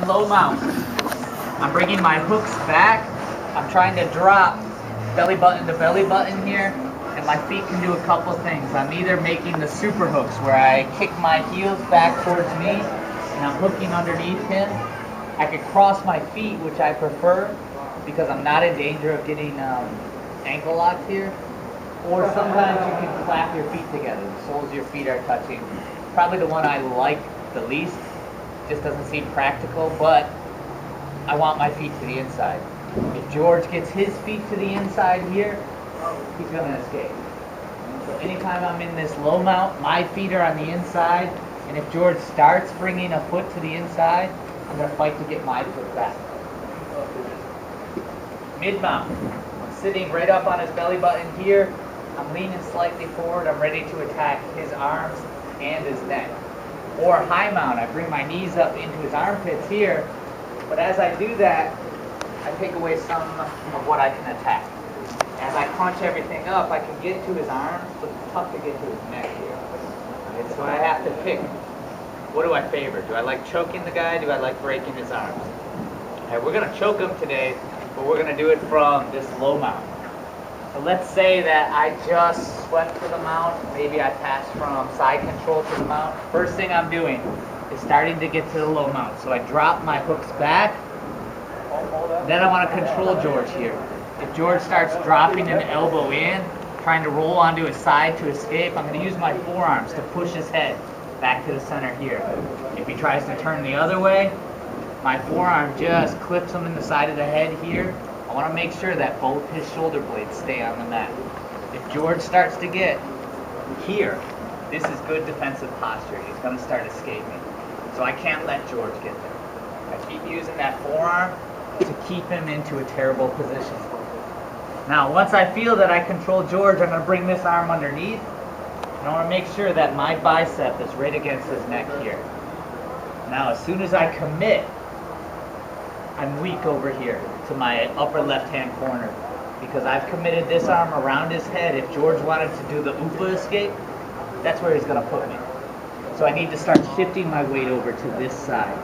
Low mount. I'm bringing my hooks back. I'm trying to drop belly button to belly button here, and my feet can do a couple things. I'm either making the super hooks where I kick my heels back towards me and I'm hooking underneath him. I could cross my feet, which I prefer because I'm not in danger of getting ankle locked here. Or sometimes you can clap your feet together. The soles of your feet are touching. Probably the one I like the least. Just doesn't seem practical, but I want my feet to the inside. If George gets his feet to the inside here, he's going to escape. So anytime I'm in this low mount, my feet are on the inside, and if George starts bringing a foot to the inside, I'm going to fight to get my foot back. Mid mount. I'm sitting right up on his belly button here. I'm leaning slightly forward. I'm ready to attack his arms and his neck. Or high mount, I bring my knees up into his armpits here, but as I do that, I take away some of what I can attack. As I crunch everything up, I can get to his arms, but it's tough to get to his neck here. Okay, so I have to pick, what do I favor? Do I like choking the guy? Do I like breaking his arms? Okay, we're going to choke him today, but we're going to do it from this low mount. So let's say that I just swept to the mount, maybe I passed from side control to the mount. First thing I'm doing is starting to get to the low mount. So I drop my hooks back, then I want to control George here. If George starts dropping an elbow in, trying to roll onto his side to escape, I'm going to use my forearms to push his head back to the center here. If he tries to turn the other way, my forearm just clips him in the side of the head here. I want to make sure that both his shoulder blades stay on the mat. If George starts to get here, this is good defensive posture. He's going to start escaping. So I can't let George get there. I keep using that forearm to keep him into a terrible position. Now, once I feel that I control George, I'm going to bring this arm underneath. And I want to make sure that my bicep is right against his neck here. Now, as soon as I commit, I'm weak over here to my upper left-hand corner because I've committed this arm around his head. If George wanted to do the oopa escape, that's where he's going to put me. So I need to start shifting my weight over to this side.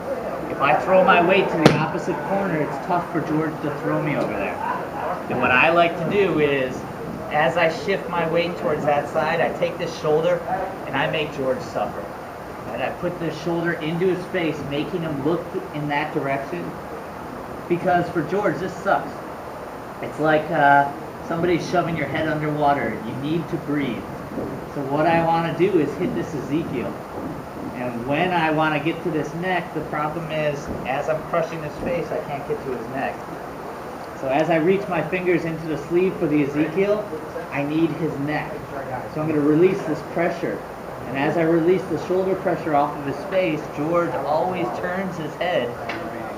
If I throw my weight to the opposite corner, it's tough for George to throw me over there. And what I like to do is, as I shift my weight towards that side, I take this shoulder and I make George suffer. And I put this shoulder into his face, making him look in that direction. Because for George, this sucks. It's like somebody shoving your head underwater. You need to breathe. So what I want to do is hit this Ezekiel. And when I want to get to this neck, the problem is, as I'm crushing his face, I can't get to his neck. So as I reach my fingers into the sleeve for the Ezekiel, I need his neck. So I'm going to release this pressure. And as I release the shoulder pressure off of his face, George always turns his head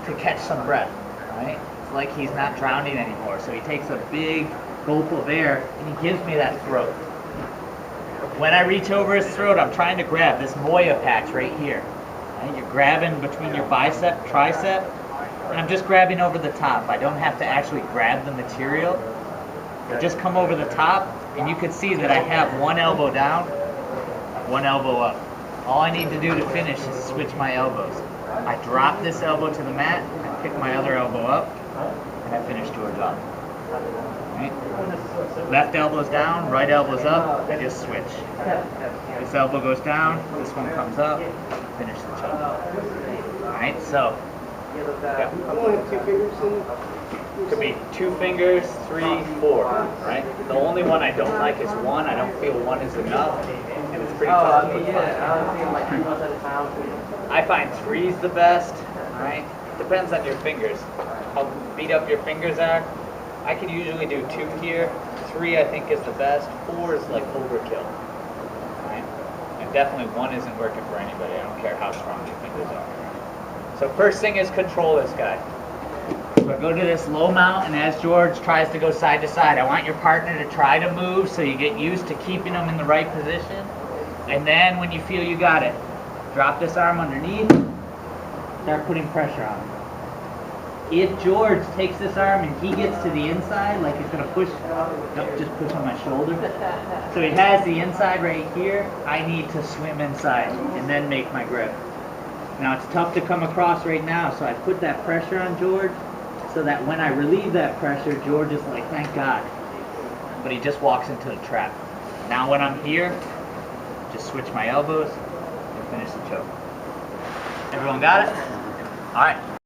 to catch some breath. Right? It's like he's not drowning anymore. So he takes a big gulp of air and he gives me that throat. When I reach over his throat, I'm trying to grab this moya patch right here. Right? You're grabbing between your bicep, tricep, and I'm just grabbing over the top. I don't have to actually grab the material. I just come over the top, and you can see that I have one elbow down, one elbow up. All I need to do to finish is switch my elbows. I drop this elbow to the mat, I pick my other elbow up, and I finish George off. Right? Left elbow's down, right elbow's up, I just switch. This elbow goes down, this one comes up, finish the choke. Alright, so, yeah. Could be 2 fingers, 3, 4, right? The only one I don't like is 1. I don't feel 1 is enough, and it's pretty tough to put 5. I find 3's the best, right? Depends on your fingers, how beat up your fingers are. I can usually do 2 here. 3 I think is the best. 4 is like overkill, right? And definitely 1 isn't working for anybody. I don't care how strong your fingers are. So first thing is control this guy. So I go to this low mount, and as George tries to go side to side, I want your partner to try to move so you get used to keeping him in the right position. And then when you feel you got it, drop this arm underneath, start putting pressure on him. If George takes this arm and he gets to the inside, like he's going to push, nope, just push on my shoulder. So he has the inside right here, I need to swim inside and then make my grip. Now it's tough to come across right now, so I put that pressure on George so that when I relieve that pressure, George is like, thank God. But he just walks into the trap. Now when I'm here, just switch my elbows and finish the choke. Everyone got it? All right.